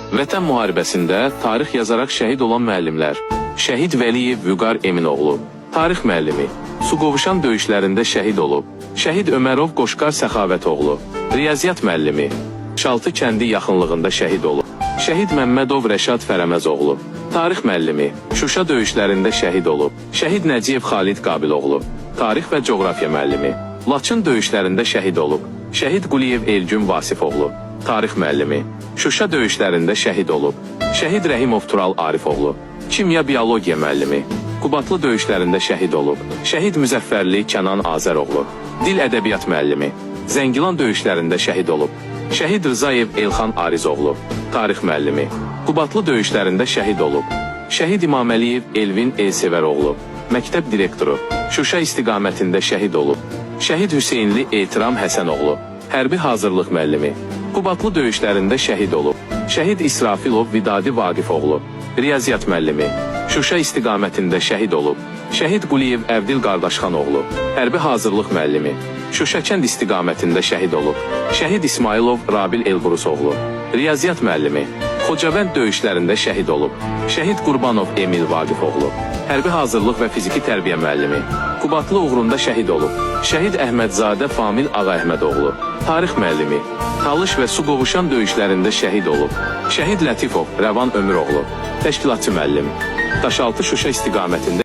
Vətən müharibəsində tarix yazaraq şəhid olan müəllimlər. Şəhid Vəliyev Vüqar Eminoğlu, tarix müəllimi. Suqovuşan döyüşlərində şəhid olub. Şəhid Ömərov Qoşqar Səxavətoğlu, riyaziyyat müəllimi. Şaltı kəndi yaxınlığında şəhid olub. Şəhid Məmmədov Rəşad Fərəməzoğlu, tarix müəllimi. Şuşa döyüşlərində şəhid olub. Şəhid Nəcəf Xalid Qabiloğlu, tarix və coğrafiya müəllimi. Laçın döyüşlərində şəhid olub. Şəhid Quliyev Elgün Vasifoğlu, tarix müəllimi. Şuşa döyüşlərində şəhid olub. Şəhid Rəhimov Tural Arifoğlu, kimya biologiya müəllimi. Qubadlı döyüşlərində şəhid olub. Şəhid Müzəffərli Kənan Azəroğlu, dil ədəbiyyat müəllimi. Zəngilan döyüşlərində şəhid olub. Şəhid Rzayev Elxan Arizoğlu, tarix müəllimi. Qubadlı döyüşlərində şəhid olub. Şəhid İmaməliyev Elvin Elsevəroğlu, məktəb direktoru. Şuşa istiqamətində şəhid olub. Şəhid Hüseynli Etiram Həsənoğlu, hərbi hazırlıq müəllimi. Qubadlı döyüşlərində şəhid olub. Şəhid İsrafilov Vidadi Vaqifoğlu, riyaziyyat müəllimi. Şuşa istiqamətində şəhid olub. Şəhid Quliyev Əvdil Qardaşxanoğlu, hərbi hazırlıq müəllimi. Şuşa kənd istiqamətində şəhid olub. Şəhid İsmailov Rabil Elburusoğlu, riyaziyyat müəllimi. Xocavənd döyüşlərində şəhid olub. Şəhid Qurbanov Emil Vaqifoğlu, hərbi hazırlıq və fiziki tərbiyə müəllimi. Qubadlı uğrunda şəhid olub. Şəhid Əhmədzadə Famil Ağaəhmədoğlu, tarix müəllimi. Talış və Suqovuşan döyüşlərində şəhid olub. Şəhid Lətifov Rəvan Ömüroğlu, təşkilatçı müəllim. Daşaltı Şuşa istiqamətində